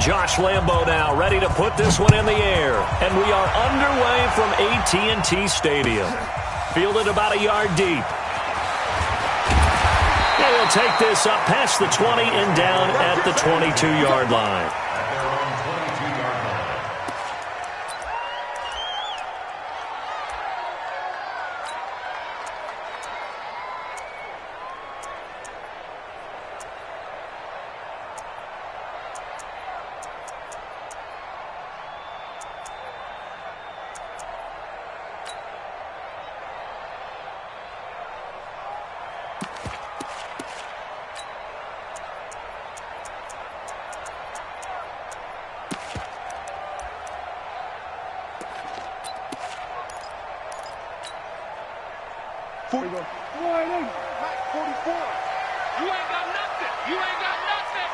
Josh Lambo now ready to put this one in the air. And we are underway from AT&T Stadium. Fielded about a yard deep. And he'll take this up past the 20 and down at the 22-yard line. There we go. 44. You ain't got nothing. You ain't got nothing.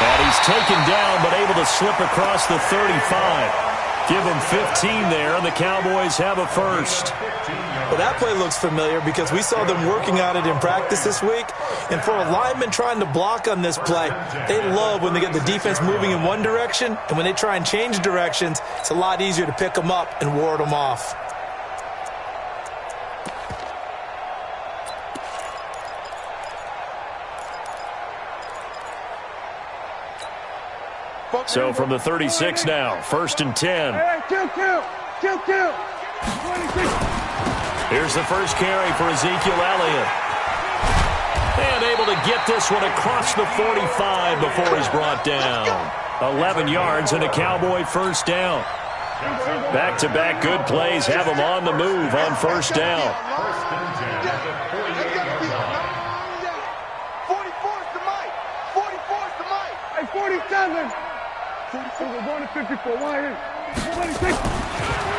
And he's taken down, but able to slip across the 35. Give him 15 there, and the Cowboys have a first. Well, that play looks familiar because we saw them working on it in practice this week. And for a lineman trying to block on this play, they love when they get the defense moving in one direction, and when they try and change directions, it's a lot easier to pick them up and ward them off. So from the 36 now, 1st and 10. Kill. Here's the first carry for Ezekiel Elliott. And able to get this one across the 45 before he's brought down. 11 yards and a Cowboy first down. Back-to-back good plays have him on the move on first down. 44's the mic. 44's the mic. Hey, 47. 44, we're going to 54.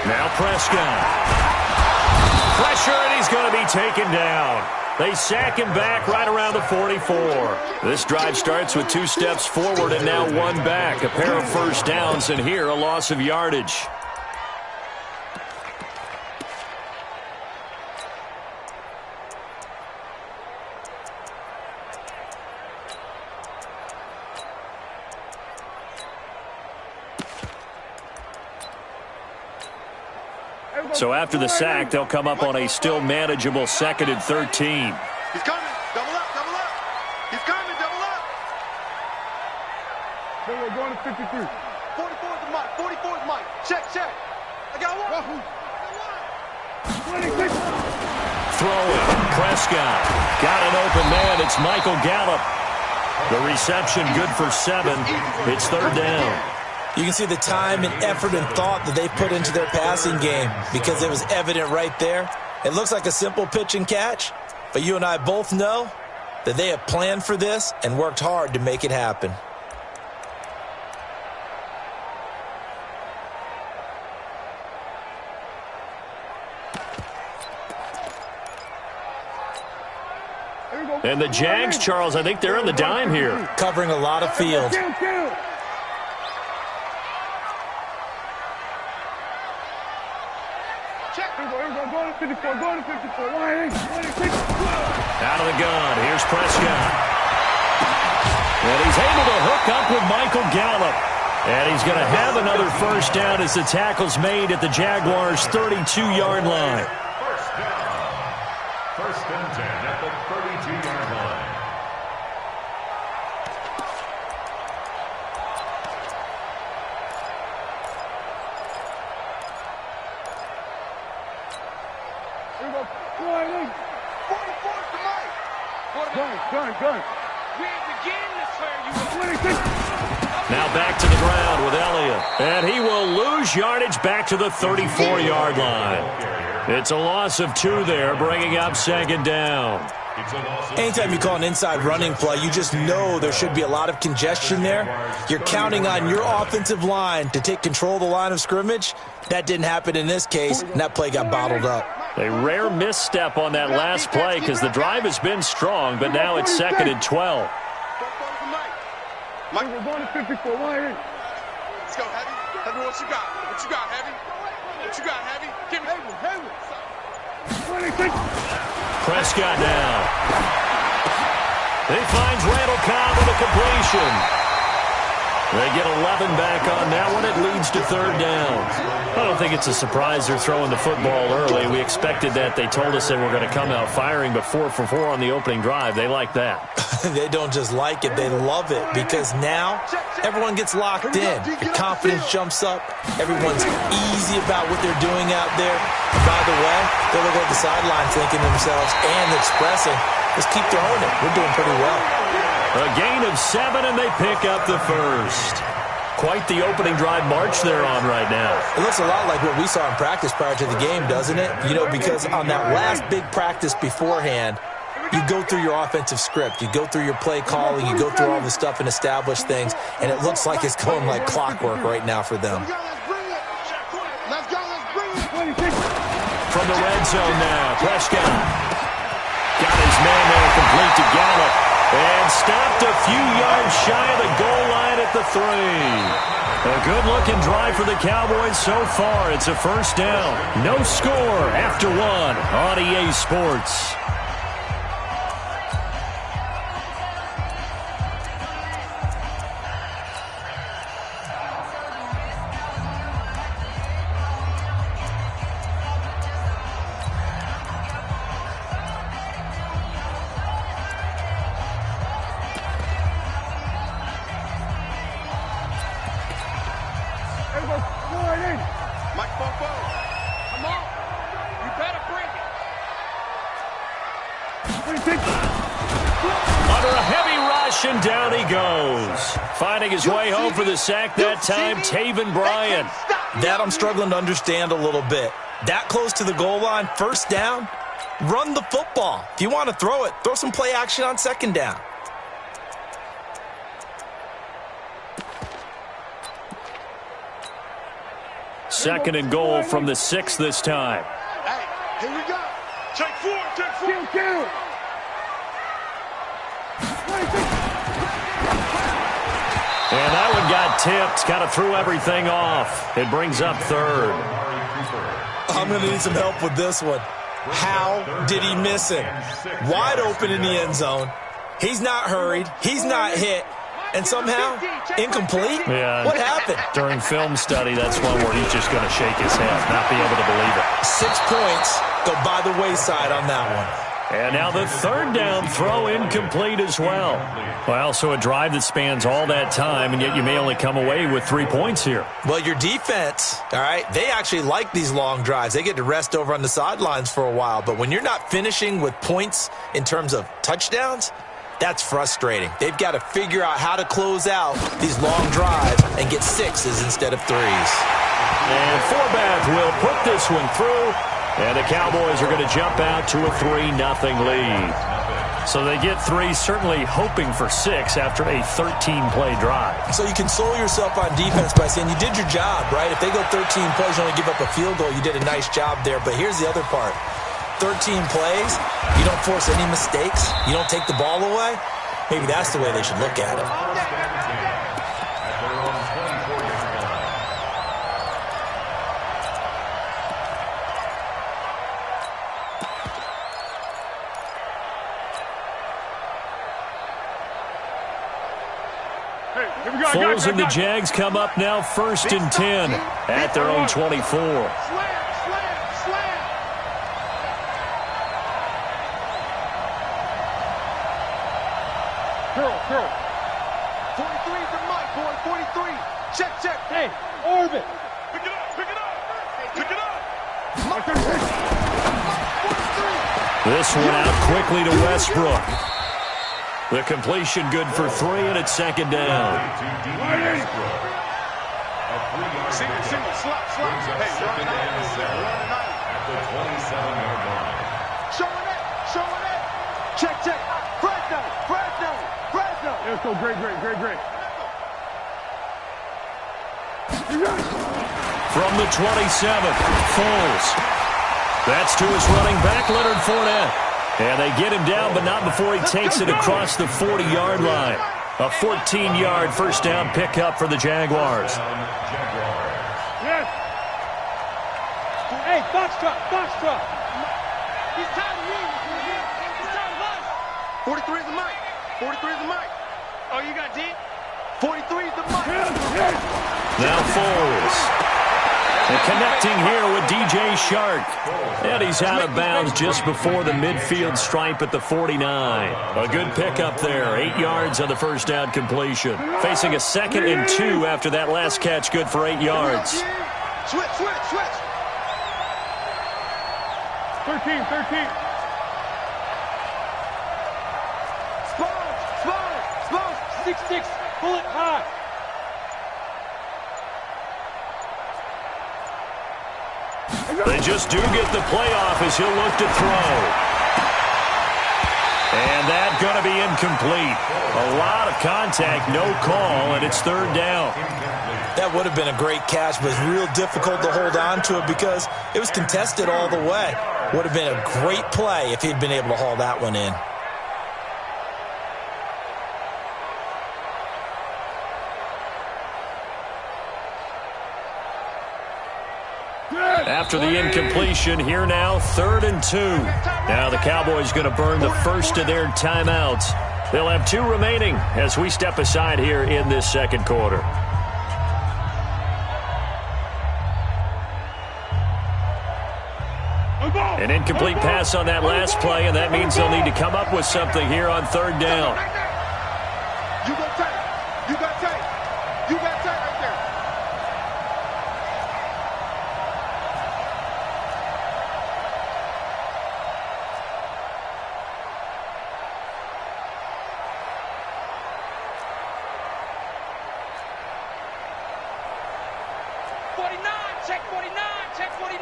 Now Prescott. Pressure, and he's going to be taken down. They sack him back right around the 44. This drive starts with 2 steps forward and now 1 back. A pair of first downs, and here a loss of yardage. So after the sack, they'll come up on a still manageable 2nd and 13. He's coming. Double up. He's coming. Double up. So we're going to 53. 44's the mic. 44's mic. Check. I got one. 26. Throwing. Prescott. Got an open man. It's Michael Gallup. The reception good for 7. It's 3rd down. You can see the time and effort and thought that they put into their passing game because it was evident right there. It looks like a simple pitch and catch, but you and I both know that they have planned for this and worked hard to make it happen. And the Jags, Charles, I think they're on the dime here. Covering a lot of field. Going to 54. Out of the gun. Here's Prescott. And he's able to hook up with Michael Gallup. And he's going to have another first down as the tackle's made at the Jaguars' 32-yard line. First down. 1st and 10 at the 32-yard line. Gun. Now back to the ground with Elliott. And he will lose yardage back to the 34-yard line. It's a loss of 2 there, bringing up 2nd down. Anytime you call an inside running play, you just know there should be a lot of congestion there. You're counting on your offensive line to take control of the line of scrimmage. That didn't happen in this case, and that play got bottled up. A rare misstep on that last play because the drive has been strong, but now it's 2nd and 12. Mike, we're going to 54. Let's go, Heavy. Heavy, what you got? What you got, Heavy? What you got, Heavy? Give me Heavy. Prescott now. He finds Randall Cobb with a completion. They get 11 back on that one. It leads to third down. I don't think it's a surprise they're throwing the football early. We expected that. They told us they were going to come out firing, but 4 for 4 on the opening drive. They like that. They don't just like it. They love it because now everyone gets locked in. The confidence jumps up. Everyone's easy about what they're doing out there. And by the way, they're looking at the sideline thinking to themselves and expressing, let's keep throwing it. We're doing pretty well. A gain of 7, and they pick up the first. Quite the opening drive march they're on right now. It looks a lot like what we saw in practice prior to the game, doesn't it? You know, because on that last big practice beforehand, you go through your offensive script. You go through your play calling. You go through all the stuff and establish things, and it looks like it's going like clockwork right now for them. From the red zone now, Prescott got his man there complete to Gallup. And stopped a few yards shy of the goal line at the 3. A good-looking drive for the Cowboys so far. It's a first down. No score after 1 on EA Sports. Under a heavy rush, and down he goes. Finding his way home for the sack that time, Taven Bryan. That I'm struggling to understand a little bit. That close to the goal line, first down, run the football. If you want to throw it, throw some play action on second down. Second and goal from the 6 this time. Hey, here we go. Take 4, take 4. Kill. And that one got tipped, kind of threw everything off. It brings up third. I'm going to need some help with this one. How did he miss him? Wide open in the end zone. He's not hurried. He's not hit. And somehow, incomplete? Yeah. What happened? During film study, that's one where he's just going to shake his head, not be able to believe it. 6 points go by the wayside on that one. And now the third down throw incomplete as well. Well, so a drive that spans all that time, and yet you may only come away with 3 points here. Well, your defense, all right, they actually like these long drives. They get to rest over on the sidelines for a while. But when you're not finishing with points in terms of touchdowns, that's frustrating. They've got to figure out how to close out these long drives and get 6s instead of 3s. And Forbath will put this one through. And the Cowboys are going to jump out to a 3-0 lead. So they get 3, certainly hoping for 6 after a 13-play drive. So you console yourself on defense by saying you did your job, right? If they go 13 plays, you only give up a field goal, you did a nice job there. But here's the other part. 13 plays, you don't force any mistakes, you don't take the ball away. Maybe that's the way they should look at it. Foles and the Jags come up now 1st and 10 at their own 24. Curl. 43 to Mike, boy. 43. Check. Hey, orbit. Pick it up. This one out quickly to Westbrook. The completion good for 3, and it's second down. Single, slap. Hey, at the 27-yard line. Showing it. Check. Fresno. Let's go, great. From the 27th, Foles. That's to his running back, Leonard Fournette. And they get him down, but not before he takes it across the 40-yard line. A 14-yard first down pickup for the Jaguars. Yes. Hey, box truck. He's tired of 43 is the mic. 43 is the mic. Oh, you got D? 43 is the mic. Now Foles. And connecting here with DJ Shark. And he's out of bounds just before the midfield stripe at the 49. A good pickup there. 8 yards on the first down completion. Facing a 2nd and 2 after that last catch. Good for 8 yards. Switch. 13. Spot. 6-6. Pull it high. They just do get the playoff as he'll look to throw. And that's going to be incomplete. A lot of contact, no call, and it's 3rd down. That would have been a great catch, but it's real difficult to hold on to it because it was contested all the way. Would have been a great play if he'd been able to haul that one in. After the incompletion, here now, 3rd and 2. Now the Cowboys going to burn the first of their timeouts. They'll have 2 remaining as we step aside here in this second quarter. An incomplete pass on that last play, and that means they'll need to come up with something here on 3rd down. You got tape right there. Check 49.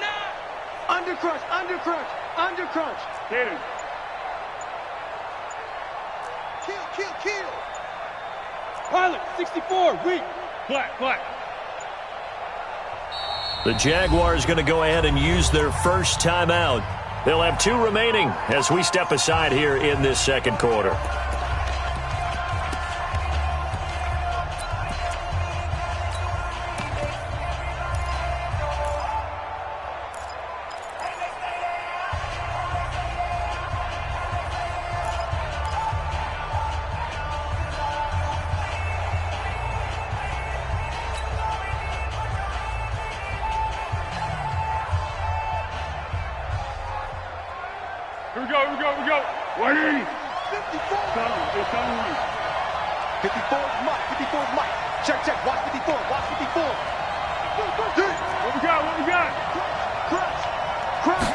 Undercrunch. Hit him. Kill. Pilot, 64, weak. Black. The Jaguars going to go ahead and use their first timeout. They'll have 2 remaining as we step aside here in this second quarter. Here we go. 180. 54. 54 is Mike. Check. Watch 54. What we got? Crunch.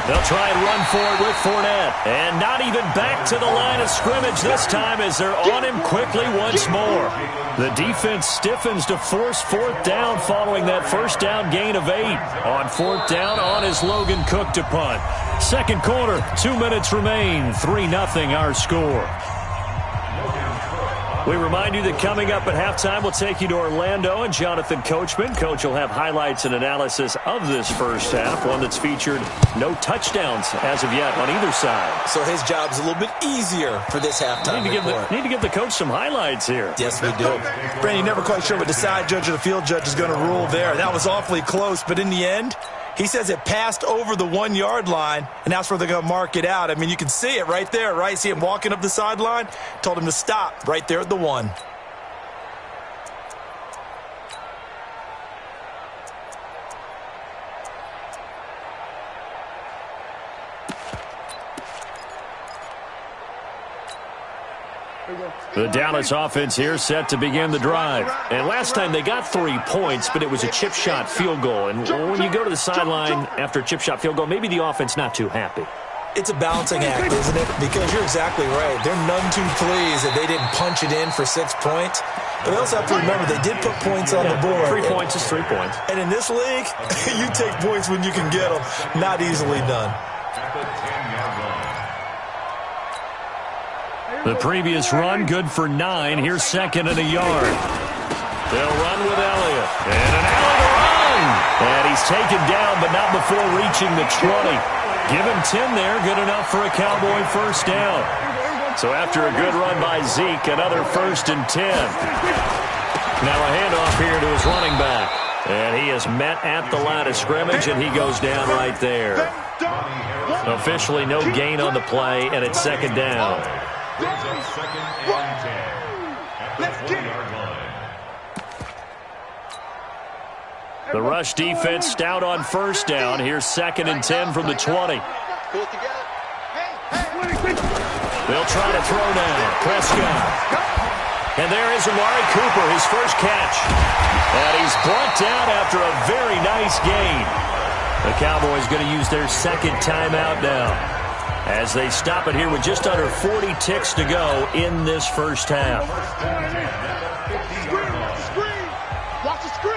They'll try and run for it with Fournette. And not even back to the line of scrimmage this time as they're on him quickly once more. The defense stiffens to force 4th down following that first down gain of 8. On 4th down, on is Logan Cook to punt. Second quarter, 2 minutes remain. 3-0 our score. We remind you that coming up at halftime, we'll take you to Orlando and Jonathan Coachman. Coach will have highlights and analysis of this first half, one that's featured no touchdowns as of yet on either side. So his job's a little bit easier for this halftime report. Need to give the coach some highlights here. Yes, we do. Brandon, never quite sure what the side judge or the field judge is going to rule there. That was awfully close, but in the end, he says it passed over the 1-yard line, and that's where they're going to mark it out. I mean, you can see it right there, right? See him walking up the sideline? Told him to stop right there at the 1. The Dallas offense here set to begin the drive. And last time they got 3 points, but it was a chip shot field goal. And when you go to the sideline after a chip shot field goal, maybe the offense not too happy. It's a balancing act, isn't it? Because you're exactly right. They're none too pleased that they didn't punch it in for 6 points. But they also have to remember they did put points on the board. 3 points is 3 points. And in this league, you take points when you can get them. Not easily done. The previous run, good for 9. Here's 2nd and a yard. They'll run with Elliott. And an Elliott run! And he's taken down, but not before reaching the 20. Give him 10 there, good enough for a Cowboy first down. So after a good run by Zeke, another 1st and 10. Now a handoff here to his running back. And he is met at the line of scrimmage, and he goes down right there. Officially no gain on the play, and it's second down. Brings up second and 10 at the 20-yard line. The rush defense stout on first down. Here's second and 10 from the 20. Pull it together. They'll try to throw now. Prescott. And there is Amari Cooper, his first catch. And he's brought down after a very nice gain. The Cowboys going to use their second timeout now as they stop it here with just under 40 ticks to go in this first half. Screen. Watch the screen.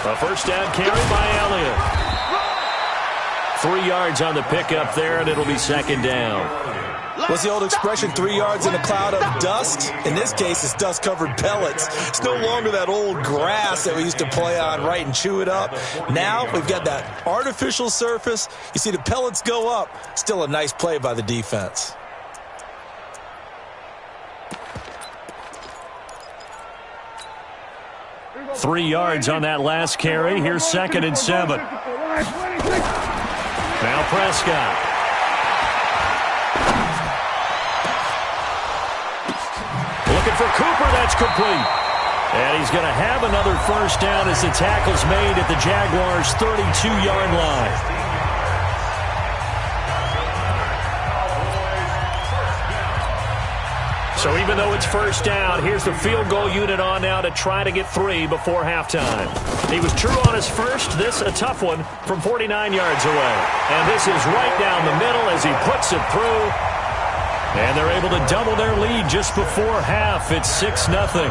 A first down carry by Elliott. 3 yards on the pickup there, and it'll be second down. What's the old expression, 3 yards in a cloud of dust? In this case, it's dust-covered pellets. It's no longer that old grass that we used to play on, right, and chew it up. Now we've got that artificial surface. You see the pellets go up. Still a nice play by the defense. Three yards on that last carry. Here's second and 7. Now Prescott. Looking for Cooper. That's complete. And he's going to have another first down as the tackle's made at the Jaguars' 32-yard line. So even though it's first down, here's the field goal unit on now to try to get 3 before halftime. He was true on his first. This a tough one from 49 yards away. And this is right down the middle as he puts it through. And they're able to double their lead just before half. It's 6-0.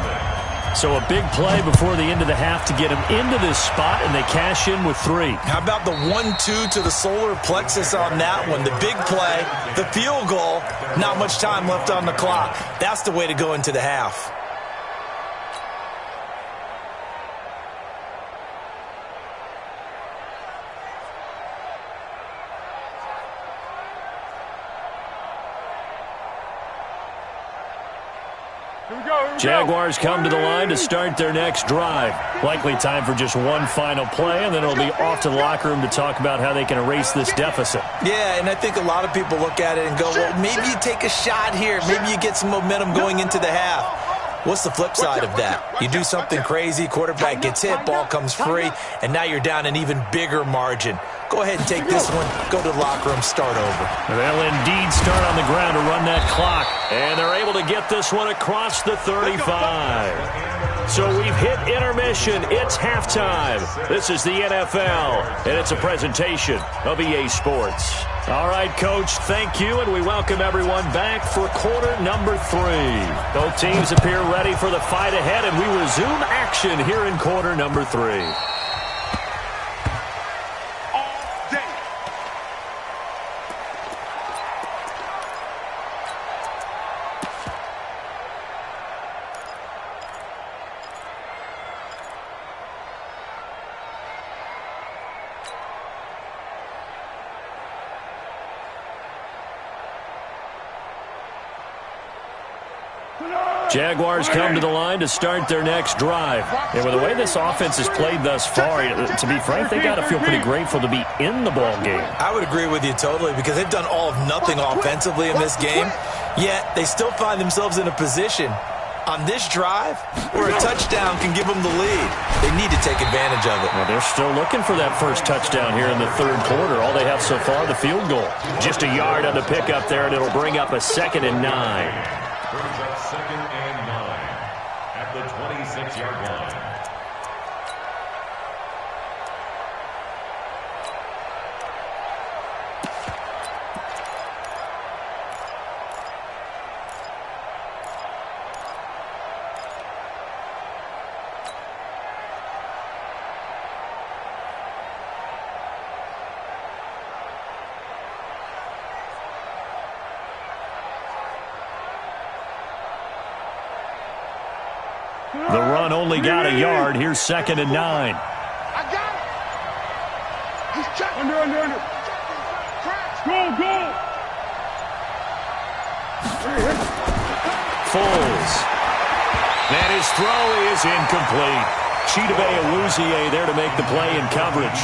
So a big play before the end of the half to get him into this spot, and they cash in with 3. How about the 1-2 to the solar plexus on that one? The big play, the field goal, not much time left on the clock. That's the way to go into the half. Jaguars come to the line to start their next drive. Likely time for just one final play, and then it'll be off to the locker room to talk about how they can erase this deficit. Yeah, and I think a lot of people look at it and go, well, maybe you take a shot here. Maybe you get some momentum going into the half. What's the flip side of that? You do something crazy, quarterback gets hit, ball comes free, and now you're down an even bigger margin. Go ahead and take this one, go to the locker room, start over. They'll indeed start on the ground to run that clock, and they're able to get this one across the 35. So we've hit intermission. It's halftime. This is the NFL, and it's a presentation of EA Sports. All right, Coach, thank you, and we welcome everyone back for quarter number 3. Both teams appear ready for the fight ahead, and we resume action here in quarter number 3. Jaguars come to the line to start their next drive. And with the way this offense has played thus far, to be frank, they got to feel pretty grateful to be in the ball game. I would agree with you totally because they've done all of nothing offensively in this game, yet they still find themselves in a position on this drive where a touchdown can give them the lead. They need to take advantage of it. Well, they're still looking for that first touchdown here in the third quarter. All they have so far, the field goal. Just a yard on the pickup there, and it'll bring up a 2nd and 9. Brings up 2nd and 9 at the 26-yard line. The run only got a yard. Here's 2nd and 9. I got it. He's checking. Under. Go. Foles. And his throw is incomplete. Chidobe Awuzie there to make the play in coverage.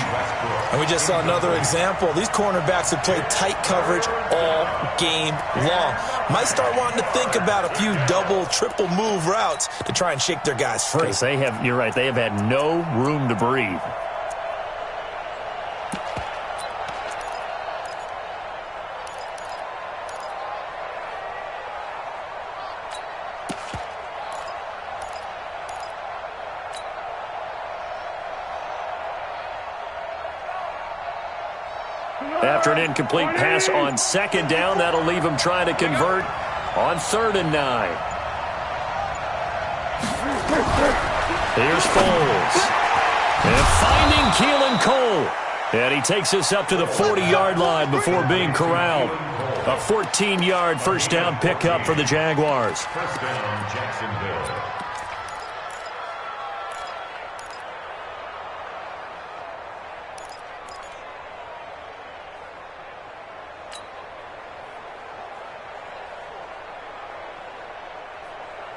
And we just saw another example. These cornerbacks have played tight coverage all game long. Might start wanting to think about a few double, triple move routes to try and shake their guys free. Because you're right, they have had no room to breathe. After an incomplete pass on second down, that'll leave him trying to convert on 3rd and 9. Here's Foles. And finding Keelan Cole. And he takes us up to the 40-yard line before being corralled. A 14-yard first down pickup for the Jaguars. First down, Jacksonville.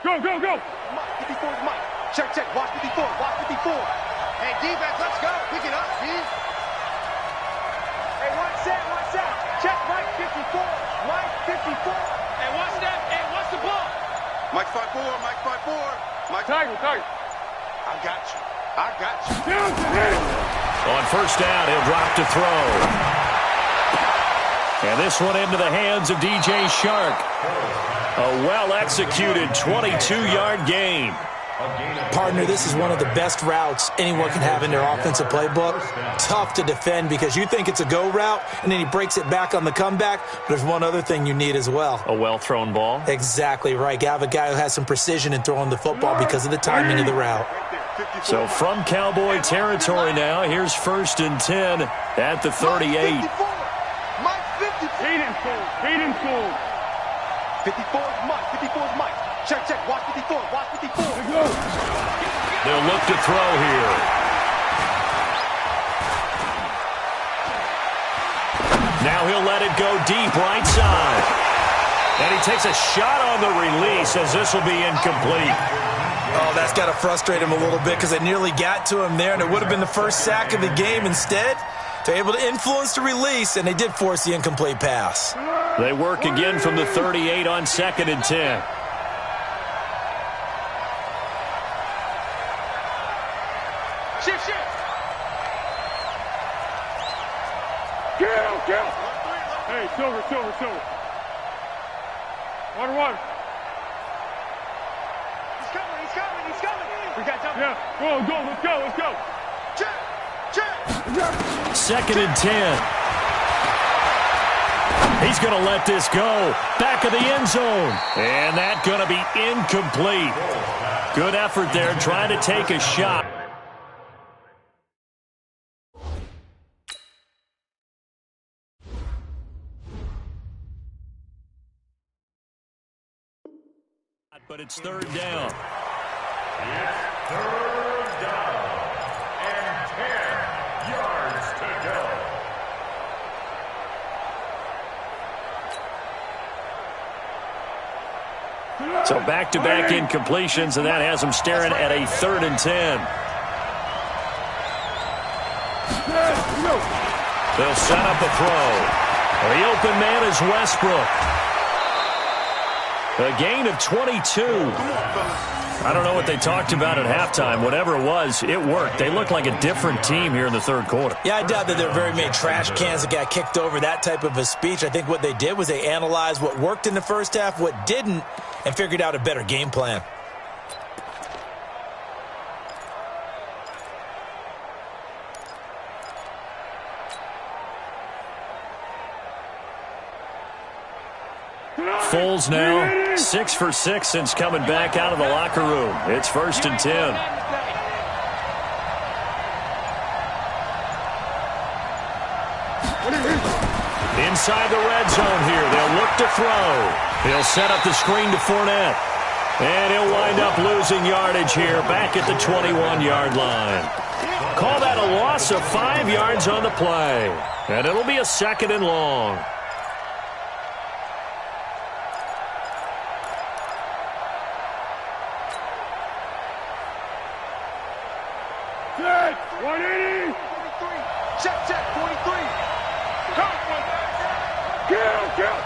Go, go, go! Mike, 54 is Mike. Check, check. Watch 54. Watch 54. Hey, defense, let's go. Pick it up, D. Hey, watch that, watch that. Check Mike 54. Mike 54. Hey, watch that. Hey, watch the ball. Mike 5-4. Mike 5-4. Mike. Tiger. I got you. I got you. On first down, he'll drop to throw. And this one into the hands of DJ Shark. A well-executed 22-yard gain. Partner, this is one of the best routes anyone can have in their offensive playbook. Tough to defend because you think it's a go route, and then he breaks it back on the comeback. But there's one other thing you need as well. A well-thrown ball. Exactly right. You have a guy who has some precision in throwing the football because of the timing of the route. So from Cowboy territory now, here's 1st and 10 at the 38. Mike 54. Hayden Cole. 54 is Mike. 54 is Mike. Check, check. Watch 54. Watch 54. They'll look to throw here. Now he'll let it go deep right side. And he takes a shot on the release as this will be incomplete. Oh, that's got to frustrate him a little bit because they nearly got to him there, and it would have been the first sack of the game. Instead, they're able to influence the release, and they did force the incomplete pass. They work again from the 38 on 2nd and 10. Shift. Kill. Hey, silver. 1-1. He's coming. We got jump. Yeah, go, let's go. Check. 2nd and 10. He's going to let this go. Back of the end zone. And that's going to be incomplete. Good effort there trying to take a shot. But it's 3rd down. It's 3rd down. And 10 yards to go. So back-to-back incompletions, and that has them staring at a 3rd and 10. They'll set up a throw. The open man is Westbrook. A gain of 22. I don't know what they talked about at halftime. Whatever it was, it worked. They look like a different team here in the 3rd quarter. Yeah, I doubt that there were very many trash cans that got kicked over, that type of a speech. I think what they did was they analyzed what worked in the first half, what didn't, and figured out a better game plan. Foles now 6 for 6 since coming back out of the locker room. It's 1st and 10. Inside the red zone here. They'll look to throw. He'll set up the screen to Fournette. And he'll wind up losing yardage here back at the 21-yard line. Call that a loss of 5 yards on the play. And it'll be a 2nd and long. Check, 180. Check, 43. Kill.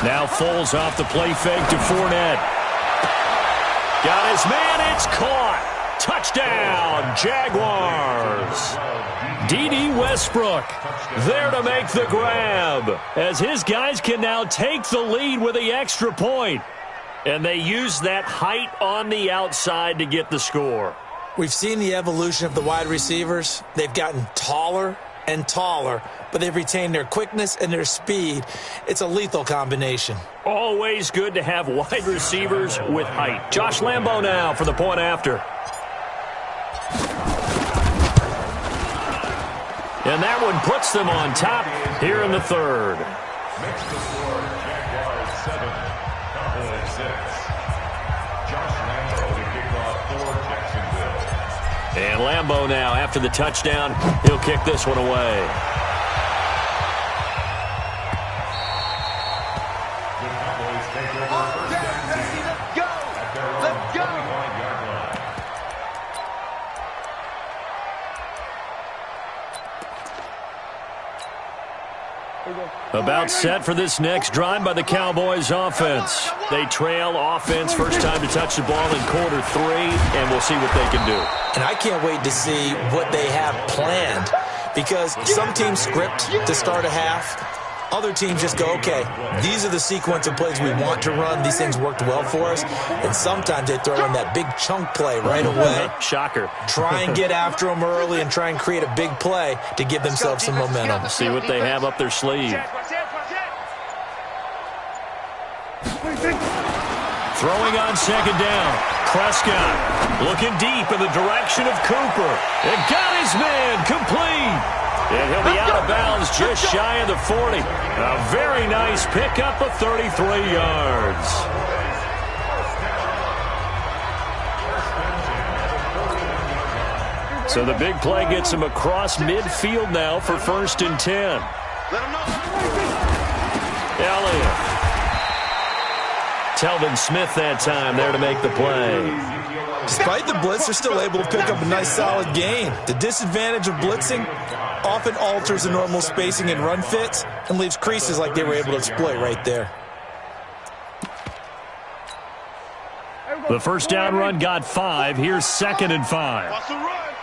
Now Foles off the play fake to Fournette. Got his man, it's caught. Touchdown, Jaguars. D.D. Westbrook there to make the grab, as his guys can now take the lead with the extra point. And they use that height on the outside to get the score. We've seen the evolution of the wide receivers. They've gotten taller and taller, but they've retained their quickness and their speed. It's a lethal combination. Always good to have wide receivers with height. Josh Lambo now for the point after. And that one puts them on top here in the third. Makes the score Jaguars 7, Cowboys 6. Josh Lambo to kick off for Jacksonville. And Lambo now, after the touchdown, he'll kick this one away. The Cowboys take over first and 10. Let's go. At their own 25-yard line. About set for this next drive by the Cowboys offense. They trail offense, first time to touch the ball in quarter 3, and we'll see what they can do. And I can't wait to see what they have planned, because some teams script to start a half. Other teams just go, okay, these are the sequence of plays we want to run. These things worked well for us. And sometimes they throw in that big chunk play right away. Shocker. Try and get after them early and try and create a big play to give themselves some momentum. See what they have up their sleeve. Throwing on second down. Prescott looking deep in the direction of Cooper. And got his man complete. And he'll be out of bounds just shy of the 40. A very nice pickup of 33 yards. So the big play gets him across midfield now for 1st and 10. Elliott. Telvin Smith that time there to make the play. Despite the blitz, they're still able to pick up a nice solid gain. The disadvantage of blitzing often alters the normal spacing and run fits and leaves creases like they were able to exploit right there. The first down run got 5. Here's 2nd and 5. Watch the run.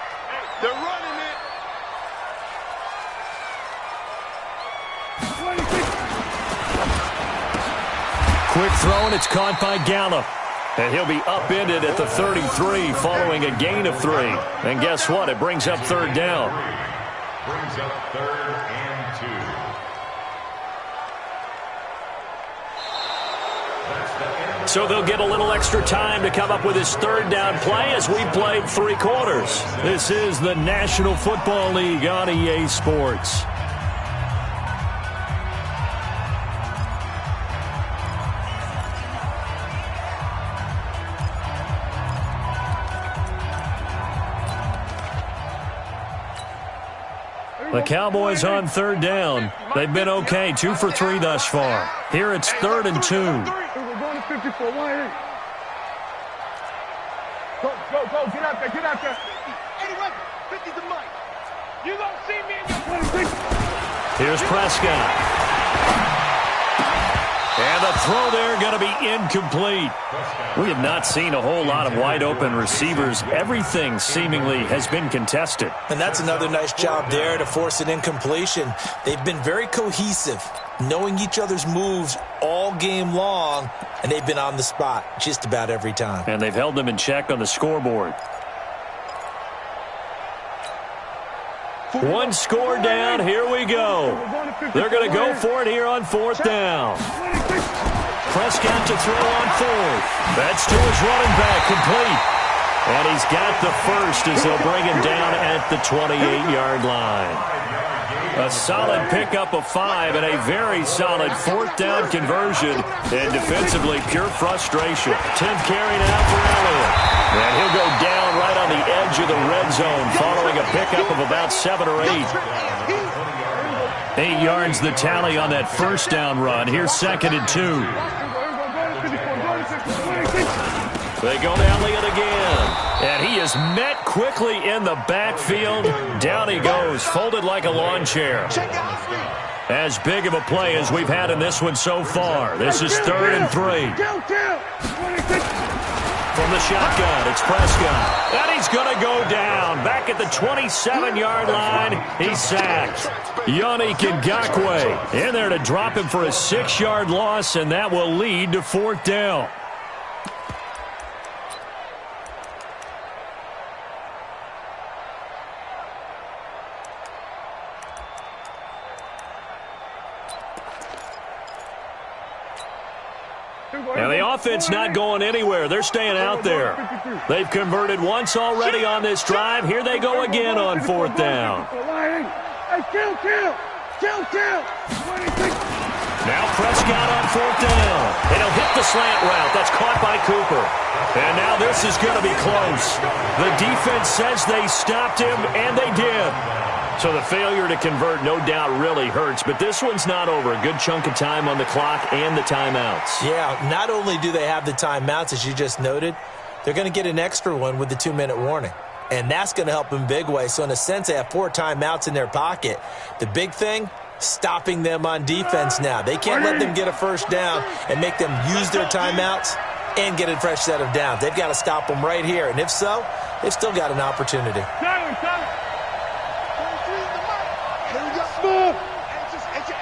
They're running it. Quick throw, and it's caught by Gallup. And he'll be upended at the 33 following a gain of 3. And guess what? It brings up 3rd down. Brings up 3rd and 2. So they'll get a little extra time to come up with his 3rd down play as we played 3 quarters. This is the National Football League on EA Sports. The Cowboys on 3rd down. They've been okay, 2 for 3 thus far. Here it's 3rd and 2. We're going to 54. Go, get out there. 81, 50 the mic. You don't see me in your 26. Here's Prescott. And the throw there going to be incomplete. We have not seen a whole lot of wide open receivers. Everything seemingly has been contested. And that's another nice job there to force an incompletion. They've been very cohesive, knowing each other's moves all game long, and they've been on the spot just about every time. And they've held them in check on the scoreboard. 1 score down. Here we go. They're going to go for it here on 4th down. Prescott to throw on 4th. That's to his running back, complete. And he's got the first as they'll bring him down at the 28-yard line. A solid pickup of 5 and a very solid 4th down conversion. And defensively, pure frustration. 10th carry now for Elliott. And he'll go down right on the edge of the red zone following a pickup of about 7 or 8. 8 yards the tally on that first down run. Here's 2nd and 2. They go to Elliott again. And he is met quickly in the backfield. Down he goes, folded like a lawn chair. As big of a play as we've had in this one so far. This is 3rd and 3. From the shotgun, it's Prescott. And he's going to go down. Back at the 27-yard line, he's sacked. Yannick Ngakoue in there to drop him for a 6-yard loss, and that will lead to 4th down. And the offense not going anywhere. They're staying out there. They've converted once already on this drive. Here they go again on 4th down. Now Prescott on 4th down. And he'll hit the slant route. That's caught by Cooper. And now this is going to be close. The defense says they stopped him, and they did. So the failure to convert, no doubt, really hurts. But this one's not over. A good chunk of time on the clock and the timeouts. Yeah, not only do they have the timeouts, as you just noted, they're going to get an extra one with the 2-minute warning. And that's going to help in big way. So in a sense, they have 4 timeouts in their pocket. The big thing, stopping them on defense now. They can't let them get a first down and make them use their timeouts and get a fresh set of downs. They've got to stop them right here. And if so, they've still got an opportunity.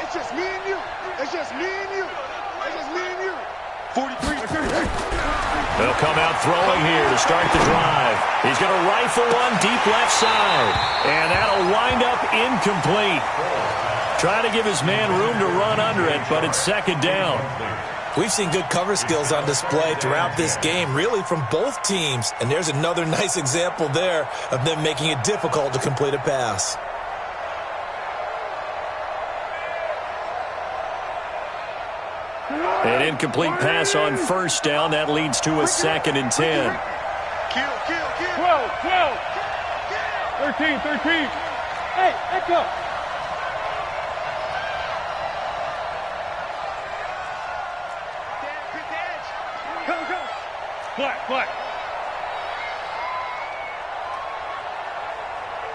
It's just me and you. It's just me and you. It's just me and you. 43. They'll come out throwing here to start the drive. He's going to rifle one deep left side. And that'll wind up incomplete. Try to give his man room to run under it, but it's 2nd down. We've seen good cover skills on display throughout this game, really from both teams. And there's another nice example there of them making it difficult to complete a pass. An incomplete pass on 1st down. That leads to a 2nd and 10. Kill. 12. 13. Hey, let's go. Come. Flat.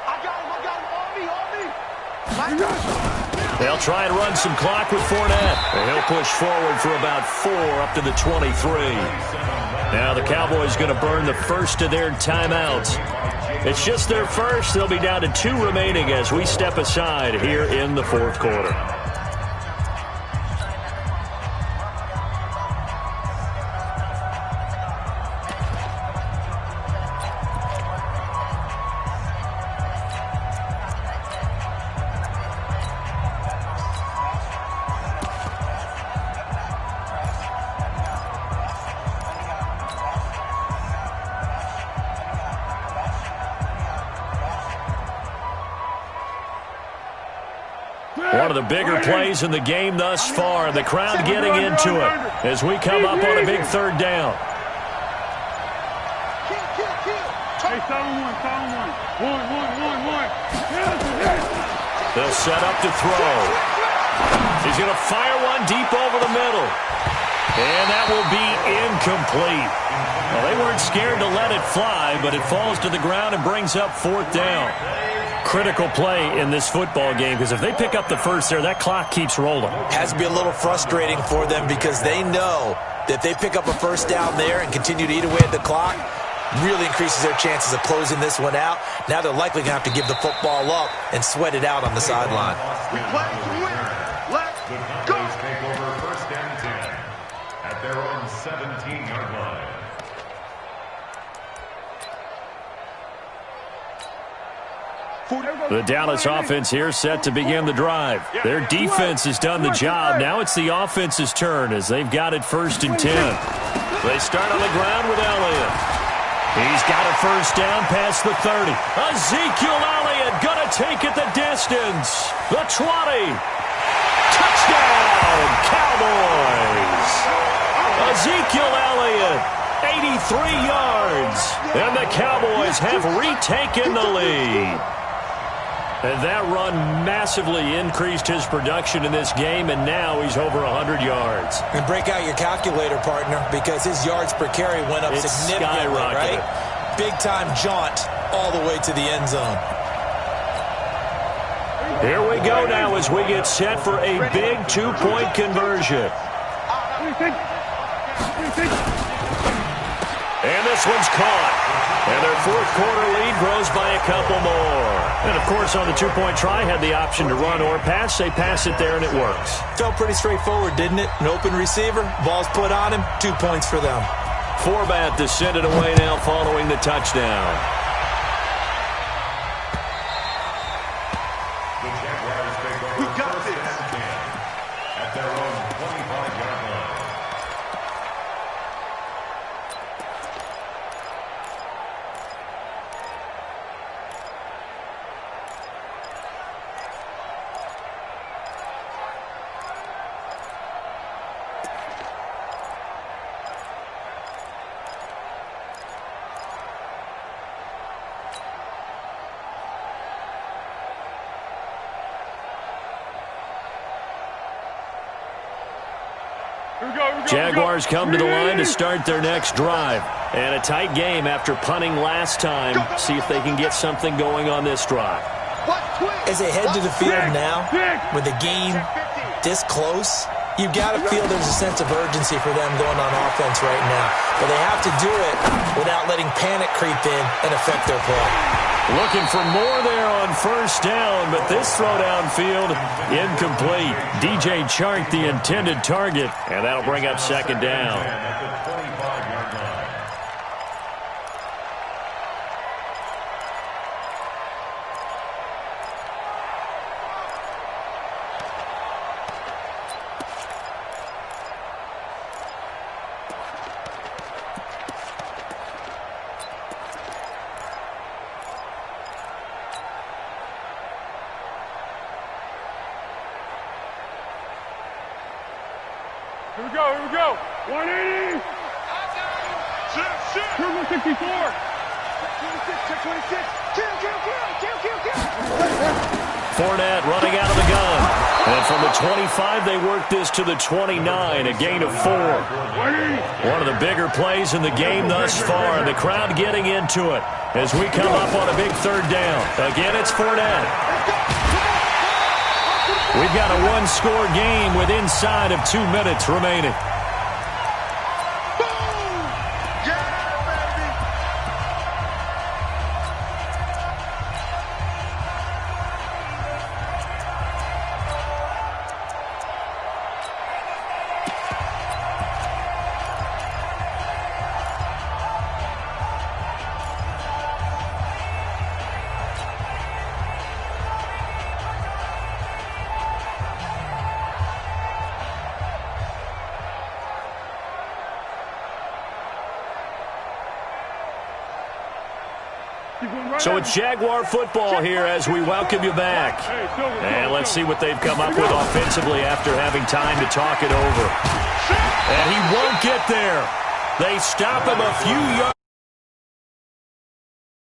I got him. On me. They'll try and run some clock with Fournette. And he'll push forward for about 4 up to the 23. Now the Cowboys going to burn the first of their timeouts. It's just their first. They'll be down to 2 remaining as we step aside here in the 4th quarter. One of the bigger plays in the game thus far. The crowd getting into it as we come up on a big 3rd down. Hey, solid one. They'll set up to throw. He's going to fire one deep over the middle. And that will be incomplete. Well, they weren't scared to let it fly, but it falls to the ground and brings up 4th down. Critical play in this football game because if they pick up the first there, that clock keeps rolling. Has to be a little frustrating for them because they know that if they pick up a first down there and continue to eat away at the clock, really increases their chances of closing this one out. Now they're likely going to have to give the football up and sweat it out on the sideline. We play to win. Let's go. Take over 1st and 10 at their own 17-yard line. The Dallas offense here set to begin the drive. Their defense has done the job. Now it's the offense's turn as they've got it 1st and 10. They start on the ground with Elliott. He's got a first down past the 30. Ezekiel Elliott going to take it the distance. The 20. Touchdown, Cowboys. Ezekiel Elliott, 83 yards. And the Cowboys have retaken the lead. And that run massively increased his production in this game, and now he's over 100 yards. And break out your calculator, partner, because his yards per carry went up significantly, right? Big-time jaunt all the way to the end zone. Here we go now as we get set for a big two-point conversion. And this one's caught. And their fourth quarter lead grows by a couple more. And, of course, on the two-point try, had the option to run or pass. They pass it there, and it works. Felt pretty straightforward, didn't it? An open receiver, ball's put on him, 2 points for them. Forbat to send it away now following the touchdown. We got this. At their own 25-yard line. Jaguars come to the line to start their next drive. And a tight game after punting last time. See if they can get something going on this drive. As they head to the field now, with the game this close, you've got to feel there's a sense of urgency for them going on offense right now. But they have to do it without letting panic creep in and affect their play. Looking for more there on first down, but this throw downfield incomplete. DJ Chark the intended target, and that'll bring up second down. At the 25-yard line. Here we go. 180. 264. 26. Fournette running out of the gun. And from the 25, they work this to the 29, a gain of 4. One of the bigger plays in the game thus far, and the crowd getting into it as we come up on a big third down. Again, it's Fournette. We've got a one-score game with inside of 2 minutes remaining. So it's Jaguar football here as we welcome you back. And let's see what they've come up with offensively after having time to talk it over. And he won't get there. They stop him a few yards.